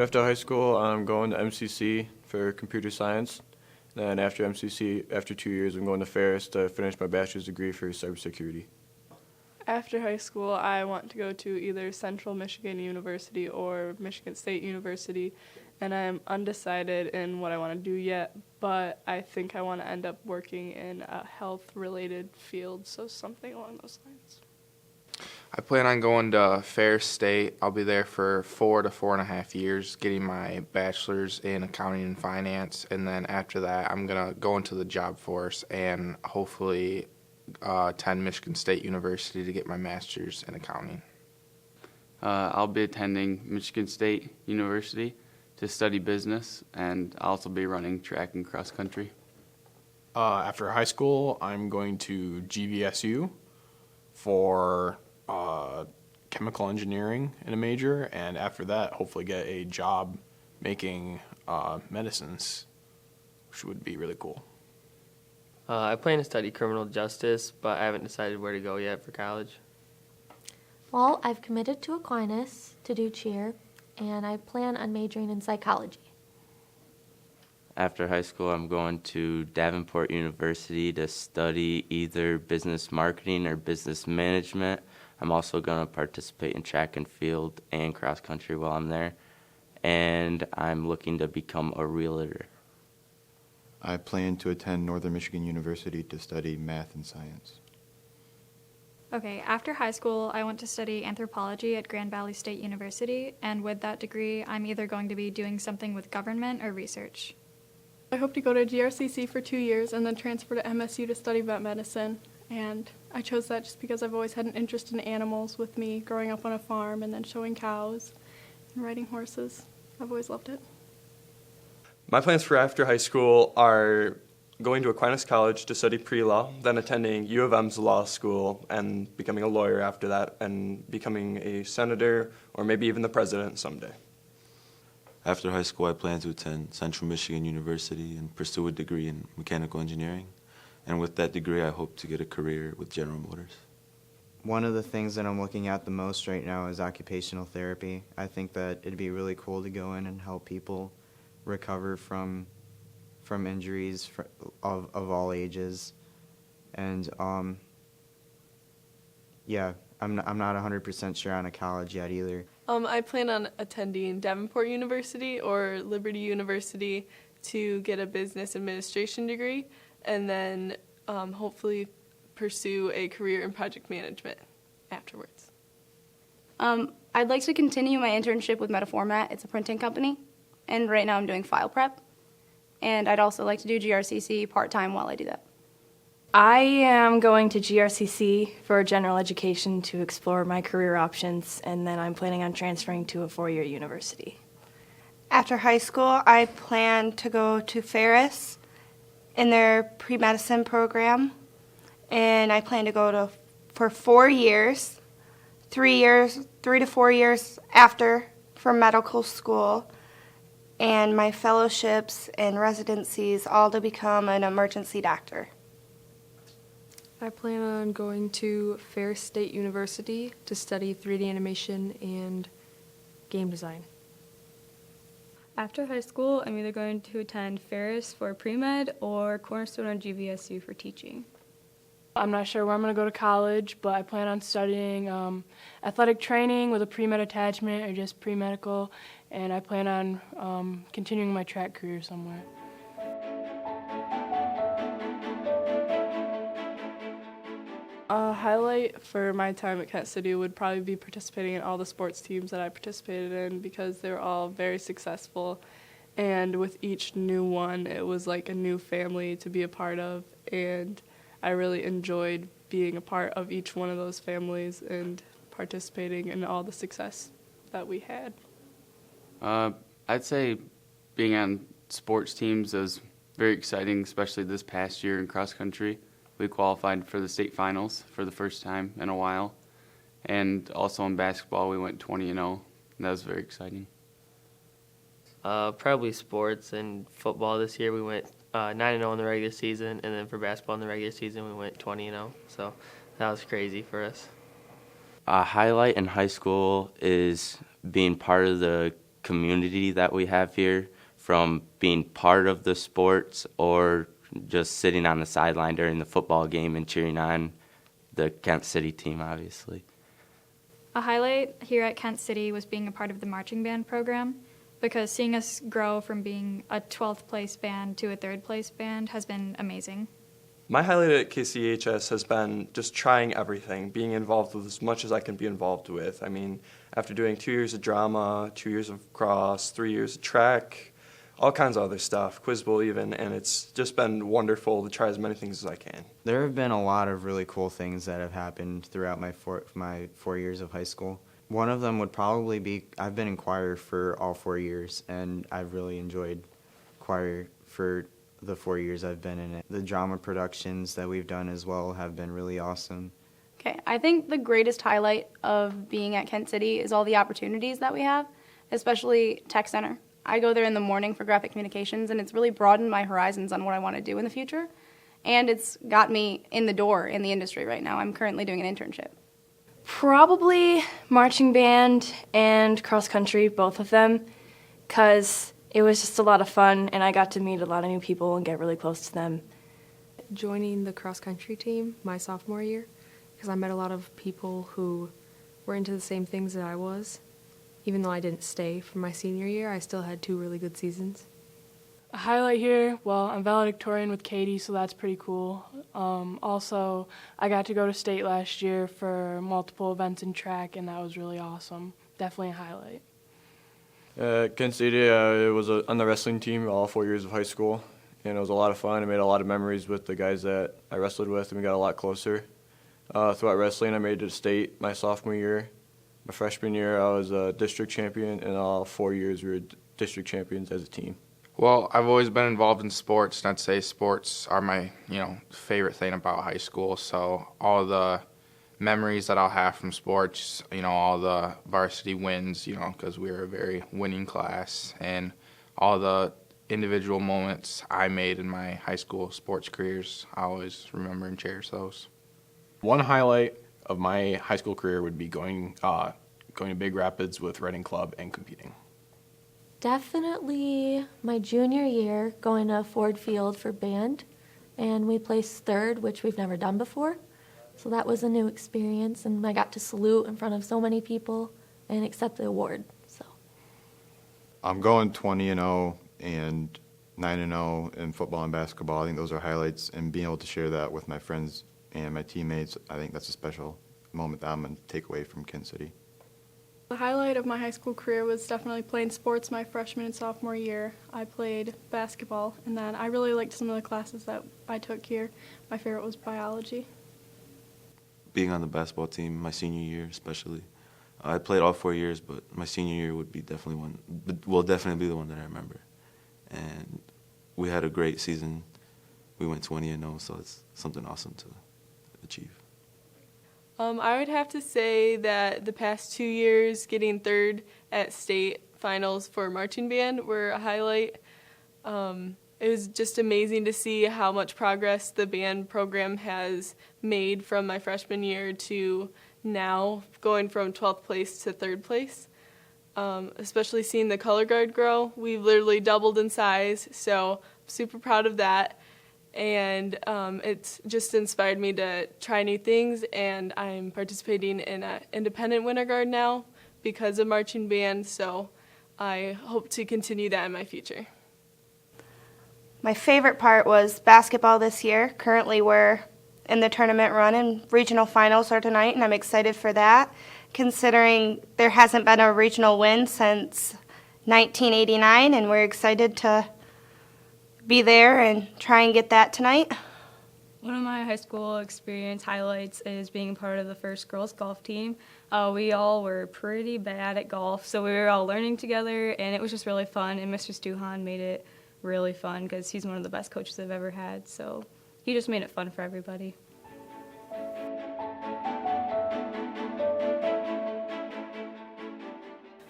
After high school, I'm going to MCC for computer science. Then after MCC, after 2 years, I'm going to Ferris to finish my bachelor's degree for cybersecurity. After high school, I want to go to either Central Michigan University or Michigan State University, and I'm undecided in what I want to do yet, but I think I want to end up working in a health-related field, so something along those lines. I plan on going to Ferris State. I'll be there for 4 to 4.5 years, getting my bachelor's in accounting and finance, and then after that, I'm going to go into the job force and hopefully attend Michigan State University to get my master's in accounting. I'll be attending Michigan State University to study business, and I'll also be running track and cross country. After high school, I'm going to GVSU for chemical engineering in a major, and after that, hopefully get a job making medicines, which would be really cool. I plan to study criminal justice, but I haven't decided where to go yet for college. Well, I've committed to Aquinas to do cheer, and I plan on majoring in psychology. After high school, I'm going to Davenport University to study either business marketing or business management. I'm also going to participate in track and field and cross country while I'm there, and I'm looking to become a realtor. I plan to attend Northern Michigan University to study math and science. Okay, after high school, I went to study anthropology at Grand Valley State University, and with that degree, I'm either going to be doing something with government or research. I hope to go to GRCC for 2 years and then transfer to MSU to study vet medicine, and I chose that just because I've always had an interest in animals with me growing up on a farm and then showing cows and riding horses. I've always loved it. My plans for after high school are going to Aquinas College to study pre-law, then attending U of M's law school and becoming a lawyer after that, and becoming a senator or maybe even the president someday. After high school, I plan to attend Central Michigan University and pursue a degree in mechanical engineering. And with that degree, I hope to get a career with General Motors. One of the things that I'm looking at the most right now is occupational therapy. I think that it'd be really cool to go in and help people recover from injuries of all ages. And yeah, I'm not 100% sure on a college yet either. I plan on attending Davenport University or Liberty University to get a business administration degree, and then hopefully pursue a career in project management afterwards. I'd like to continue my internship with Metaformat. It's a printing company, and right now I'm doing file prep. And I'd also like to do GRCC part-time while I do that. I am going to GRCC for general education to explore my career options, and then I'm planning on transferring to a 4-year university. After high school, I plan to go to Ferris in their pre-medicine program, and I plan to go for 4 years, 3 to 4 years after for medical school, and my fellowships and residencies, all to become an emergency doctor. I plan on going to Ferris State University to study 3D animation and game design. After high school, I'm either going to attend Ferris for pre-med or Cornerstone or GVSU for teaching. I'm not sure where I'm going to go to college, but I plan on studying athletic training with a pre-med attachment or just pre-medical, and I plan on continuing my track career somewhere. A highlight for my time at Kent City would probably be participating in all the sports teams that I participated in, because they were all very successful, and with each new one it was like a new family to be a part of, and I really enjoyed being a part of each one of those families and participating in all the success that we had. I'd say being on sports teams was very exciting, especially this past year in cross country. We qualified for the state finals for the first time in a while. And also in basketball, we went 20-0. And that was very exciting. Probably sports and football this year. We went 9-0 in the regular season, and then for basketball in the regular season, we went 20-0. So that was crazy for us. A highlight in high school is being part of the community that we have here, from being part of the sports or just sitting on the sideline during the football game and cheering on the Kent City team, obviously. A highlight here at Kent City was being a part of the marching band program, because seeing us grow from being a 12th place band to a 3rd place band has been amazing. My highlight at KCHS has been just trying everything, being involved with as much as I can be involved with. I mean, after doing 2 years of drama, 2 years of cross, 3 years of track, all kinds of other stuff, quiz bowl even, and it's just been wonderful to try as many things as I can. There have been a lot of really cool things that have happened throughout my 4 years of high school. One of them would probably be, I've been in choir for all 4 years, and I've really enjoyed choir for the 4 years I've been in it. The drama productions that we've done as well have been really awesome. Okay, I think the greatest highlight of being at Kent City is all the opportunities that we have, especially Tech Center. I go there in the morning for graphic communications, and it's really broadened my horizons on what I want to do in the future, and it's got me in the door in the industry right now. I'm currently doing an internship. Probably marching band and cross country, both of them, because it was just a lot of fun and I got to meet a lot of new people and get really close to them. Joining the cross country team my sophomore year, because I met a lot of people who were into the same things that I was. Even though I didn't stay for my senior year, I still had 2 really good seasons. A highlight here, well, I'm valedictorian with Katie, so that's pretty cool. Also, I got to go to state last year for multiple events in track, and that was really awesome. Definitely a highlight. At Kent City, it was on the wrestling team all 4 years of high school, and it was a lot of fun. I made a lot of memories with the guys that I wrestled with, and we got a lot closer. Throughout wrestling, I made it to state my sophomore year. My freshman year, I was a district champion, and all 4 years we were district champions as a team. Well, I've always been involved in sports, and I'd say sports are my, favorite thing about high school. So all the memories that I'll have from sports, all the varsity wins, because we were a very winning class, and all the individual moments I made in my high school sports careers, I always remember and cherish those. One highlight of my high school career would be going to Big Rapids with Reading Club and competing. Definitely my junior year, going to Ford Field for band, and we placed 3rd, which we've never done before. So that was a new experience, and I got to salute in front of so many people and accept the award. So I'm going 20-0 and 9-0 in football and basketball. I think those are highlights, and being able to share that with my friends and my teammates, I think that's a special moment that I'm going to take away from Kent City. The highlight of my high school career was definitely playing sports my freshman and sophomore year. I played basketball, and then I really liked some of the classes that I took here. My favorite was biology. Being on the basketball team my senior year especially. I played all 4 years, but my senior year would be definitely be the one that I remember. And we had a great season. We went 20-0, so it's something awesome to achieve. I would have to say that the past 2 years, getting 3rd at state finals for marching band were a highlight. It was just amazing to see how much progress the band program has made from my freshman year to now, going from 12th place to 3rd place. Especially seeing the color guard grow. We've literally doubled in size, so I'm super proud of that. And it's just inspired me to try new things, and I'm participating in an independent winter guard now because of marching band, so I hope to continue that in my future. My favorite part was basketball this year. Currently we're in the tournament run, and regional finals are tonight, and I'm excited for that, considering there hasn't been a regional win since 1989, and we're excited to be there and try and get that tonight. One of my high school experience highlights is being part of the first girls golf team. We all were pretty bad at golf, so we were all learning together, and it was just really fun, and Mr. Stuhan made it really fun because he's one of the best coaches I've ever had, so he just made it fun for everybody.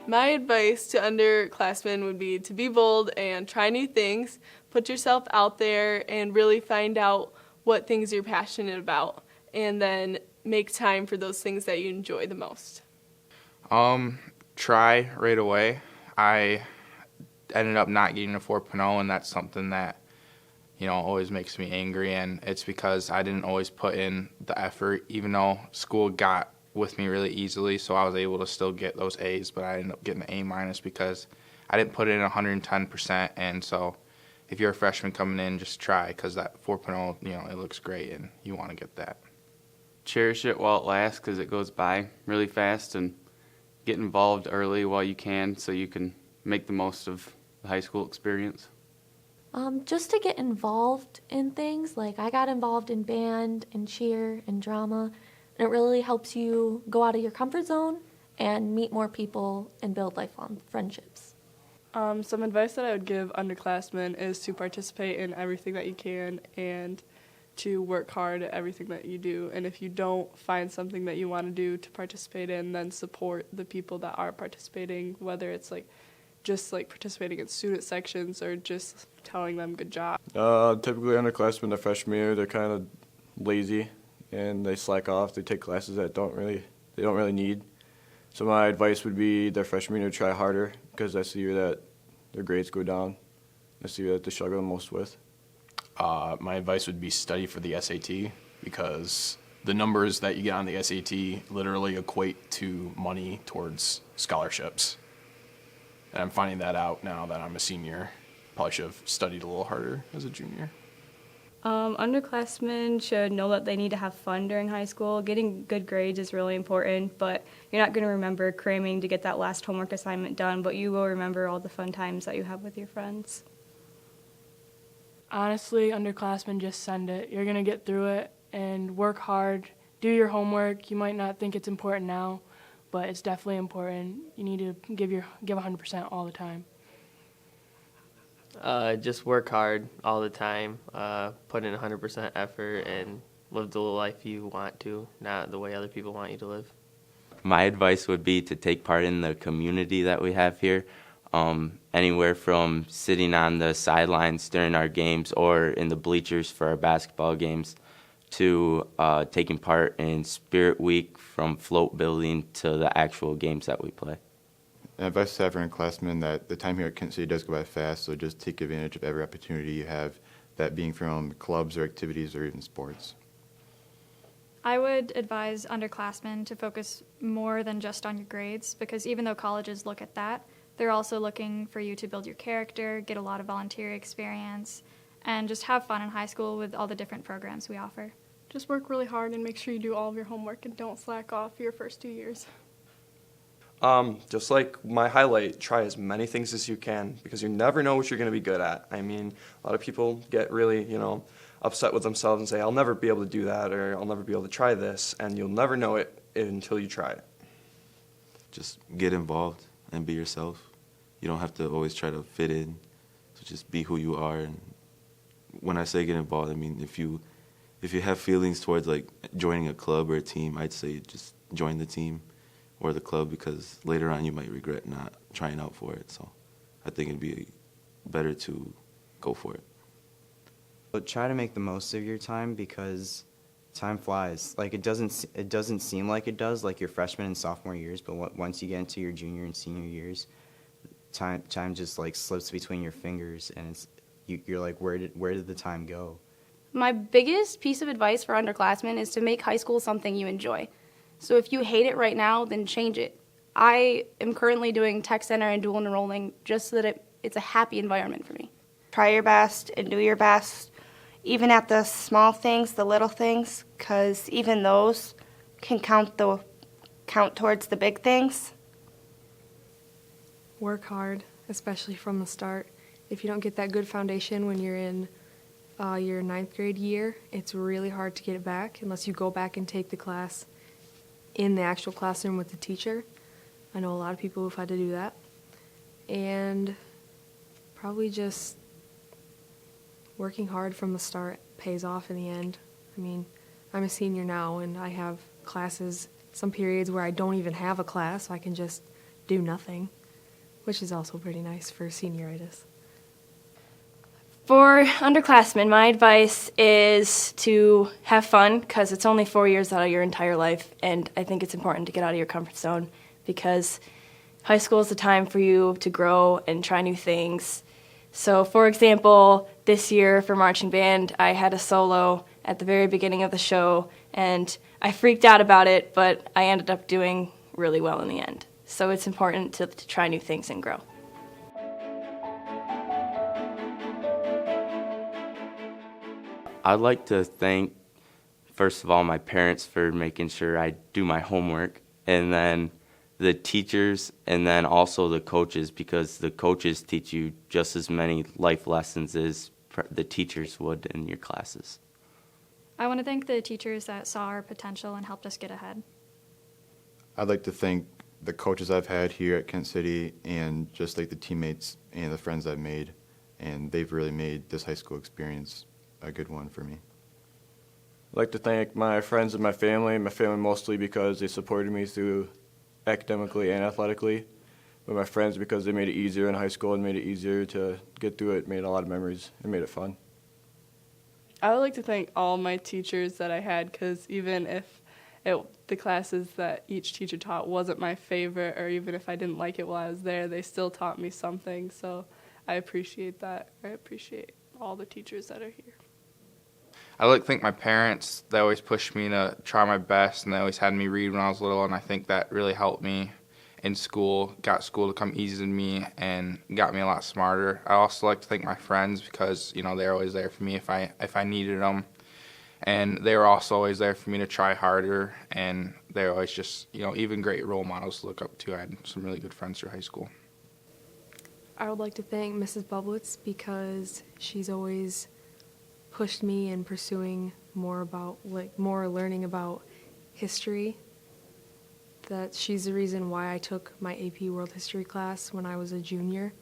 My advice to underclassmen would be to be bold and try new things, put yourself out there and really find out what things you're passionate about, and then make time for those things that you enjoy the most. Try right away. I ended up not getting a 4.0, and that's something that, always makes me angry, and it's because I didn't always put in the effort, even though school got with me really easily, so I was able to still get those A's, but I ended up getting an A- because I didn't put in 110%, and so if you're a freshman coming in, just try, because that 4.0, it looks great, and you want to get that. Cherish it while it lasts because it goes by really fast, and get involved early while you can so you can make the most of the high school experience. Just to get involved in things, like I got involved in band and cheer and drama, and it really helps you go out of your comfort zone and meet more people and build lifelong friendships. Some advice that I would give underclassmen is to participate in everything that you can and to work hard at everything that you do. And if you don't find something that you want to do to participate in, then support the people that are participating, whether it's just participating in student sections or just telling them good job. Typically underclassmen the freshman year, they're kind of lazy and they slack off. They take classes that they don't really need. So my advice would be their freshman year to try harder, because that's the year that their grades go down. That's the year that they struggle the most with. My advice would be study for the SAT, because the numbers that you get on the SAT literally equate to money towards scholarships. And I'm finding that out now that I'm a senior. Probably should have studied a little harder as a junior. Underclassmen should know that they need to have fun during high school. Getting good grades is really important, but you're not going to remember cramming to get that last homework assignment done, but you will remember all the fun times that you have with your friends. Honestly, underclassmen, just send it. You're going to get through it and work hard. Do your homework. You might not think it's important now, but it's definitely important. You need to give 100% all the time. Just work hard all the time, put in 100% effort, and live the life you want to, not the way other people want you to live. My advice would be to take part in the community that we have here, anywhere from sitting on the sidelines during our games or in the bleachers for our basketball games to taking part in Spirit Week, from float building to the actual games that we play. And advice to everyone classmen that the time here at Kent City does go by fast, so just take advantage of every opportunity you have, that being from clubs or activities or even sports. I would advise underclassmen to focus more than just on your grades, because even though colleges look at that, they're also looking for you to build your character, get a lot of volunteer experience, and just have fun in high school with all the different programs we offer. Just work really hard and make sure you do all of your homework and don't slack off your first 2 years. Just like my highlight, try as many things as you can, because you never know what you're going to be good at. I mean, a lot of people get really, upset with themselves and say, I'll never be able to do that, or I'll never be able to try this, and you'll never know it until you try it. Just get involved and be yourself. You don't have to always try to fit in, so just be who you are. And when I say get involved, I mean if you have feelings towards joining a club or a team, I'd say just join the team or the club, because later on you might regret not trying out for it. So I think it'd be better to go for it. But try to make the most of your time, because time flies. It doesn't seem like it does, like your freshman and sophomore years, but once you get into your junior and senior years, time just slips between your fingers, and you're like, where did the time go? My biggest piece of advice for underclassmen is to make high school something you enjoy. So if you hate it right now, then change it. I am currently doing tech center and dual enrolling just so that it's a happy environment for me. Try your best and do your best, even at the small things, the little things, because even those can count towards the big things. Work hard, especially from the start. If you don't get that good foundation when you're in your 9th grade year, it's really hard to get it back unless you go back and take the class in the actual classroom with the teacher. I know a lot of people who've had to do that. And probably just working hard from the start pays off in the end. I mean, I'm a senior now, and I have classes, some periods where I don't even have a class, so I can just do nothing, which is also pretty nice for senioritis. For underclassmen, my advice is to have fun, because it's only 4 years out of your entire life, and I think it's important to get out of your comfort zone, because high school is the time for you to grow and try new things. So, for example, this year for marching band, I had a solo at the very beginning of the show, and I freaked out about it, but I ended up doing really well in the end. So it's important to try new things and grow. I'd like to thank, first of all, my parents for making sure I do my homework, and then the teachers, and then also the coaches, because the coaches teach you just as many life lessons as the teachers would in your classes. I want to thank the teachers that saw our potential and helped us get ahead. I'd like to thank the coaches I've had here at Kent City and just like the teammates and the friends I've made, and they've really made this high school experience a good one for me. I'd like to thank my friends and my family mostly because they supported me through academically and athletically, but my friends because they made it easier in high school and made it easier to get through it, made a lot of memories, and made it fun. I would like to thank all my teachers that I had, because even if the classes that each teacher taught wasn't my favorite, or even if I didn't like it while I was there, they still taught me something, so I appreciate that. I appreciate all the teachers that are here. I like to thank my parents. They always pushed me to try my best, and they always had me read when I was little, and I think that really helped me in school, got school to come easy to me, and got me a lot smarter. I also like to thank my friends because, they're always there for me if I needed them. And they were also always there for me to try harder, and they're always just, even great role models to look up to. I had some really good friends through high school. I would like to thank Mrs. Bublitz because she's always pushed me in pursuing more learning about history. That she's the reason why I took my AP World History class when I was a junior,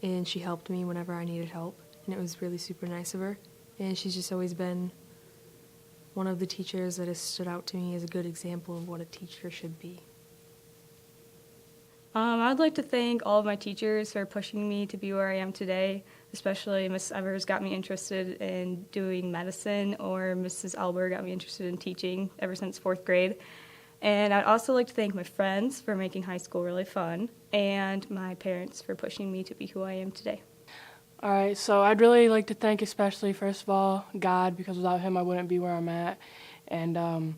and she helped me whenever I needed help, and it was really super nice of her. And she's just always been one of the teachers that has stood out to me as a good example of what a teacher should be. I'd like to thank all of my teachers for pushing me to be where I am today, especially Mrs. Evers got me interested in doing medicine, or Mrs. Elber got me interested in teaching ever since 4th grade. And I'd also like to thank my friends for making high school really fun, and my parents for pushing me to be who I am today. All right, so I'd really like to thank especially, first of all, God, because without him I wouldn't be where I'm at. And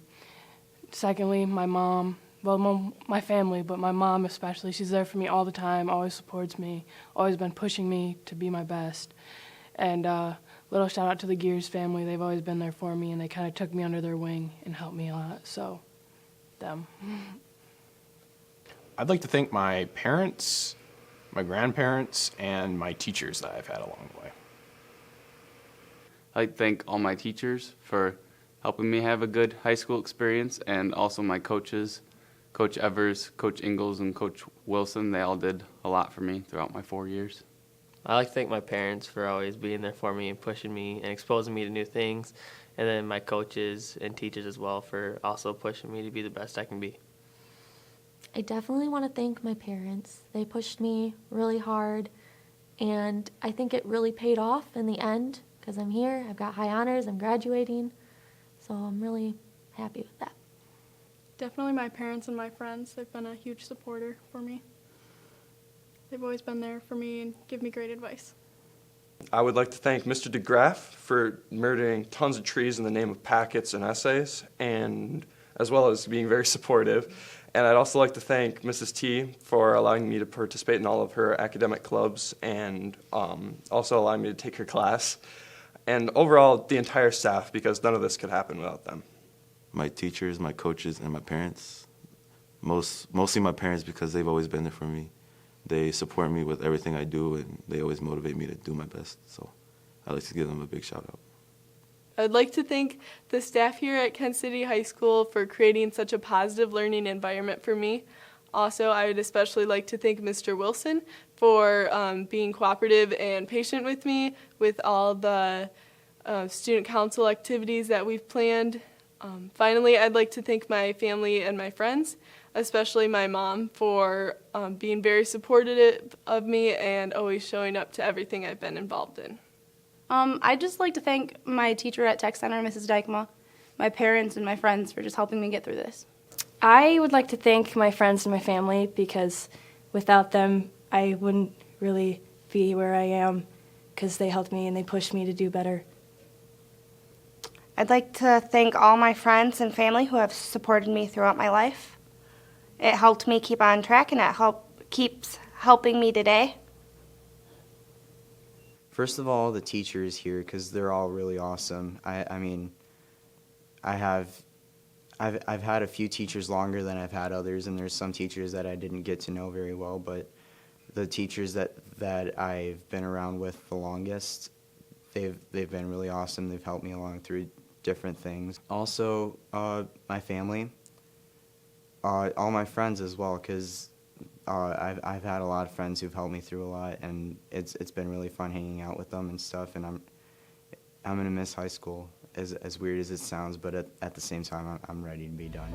secondly, my mom. Well, my family, but my mom especially. She's there for me all the time, always supports me, always been pushing me to be my best. And little shout out to the Gears family. They've always been there for me, and they kind of took me under their wing and helped me a lot. So, them. I'd like to thank my parents, my grandparents, and my teachers that I've had along the way. I'd like to thank all my teachers for helping me have a good high school experience, and also my coaches, Coach Evers, Coach Ingalls, and Coach Wilson. They all did a lot for me throughout my 4 years. I like to thank my parents for always being there for me and pushing me and exposing me to new things, and then my coaches and teachers as well for also pushing me to be the best I can be. I definitely want to thank my parents. They pushed me really hard, and I think it really paid off in the end because I'm here, I've got high honors, I'm graduating, so I'm really happy with that. Definitely my parents and my friends. They've been a huge supporter for me. They've always been there for me and give me great advice. I would like to thank Mr. DeGraff for murdering tons of trees in the name of packets and essays, and as well as being very supportive. And I'd also like to thank Mrs. T for allowing me to participate in all of her academic clubs and also allowing me to take her class. And overall, the entire staff, because none of this could happen without them. My teachers, my coaches, and my parents. Mostly my parents because they've always been there for me. They support me with everything I do, and they always motivate me to do my best. So I'd like to give them a big shout out. I'd like to thank the staff here at Kent City High School for creating such a positive learning environment for me. Also, I would especially like to thank Mr. Wilson for being cooperative and patient with me with all the student council activities that we've planned. Finally, I'd like to thank my family and my friends, especially my mom, for being very supportive of me and always showing up to everything I've been involved in. I'd just like to thank my teacher at Tech Center, Mrs. Dykema, my parents, and my friends for just helping me get through this. I would like to thank my friends and my family because without them, I wouldn't really be where I am because they helped me and they pushed me to do better. I'd like to thank all my friends and family who have supported me throughout my life. It helped me keep on track, and it keeps helping me today. First of all, the teachers here, because they're all really awesome. I've had a few teachers longer than I've had others, and there's some teachers that I didn't get to know very well, but the teachers that I've been around with the longest, they've been really awesome. They've helped me along through different things. Also, my family, all my friends as well, because I've had a lot of friends who've helped me through a lot, and it's been really fun hanging out with them and stuff. And I'm gonna miss high school, as weird as it sounds, but at the same time, I'm ready to be done.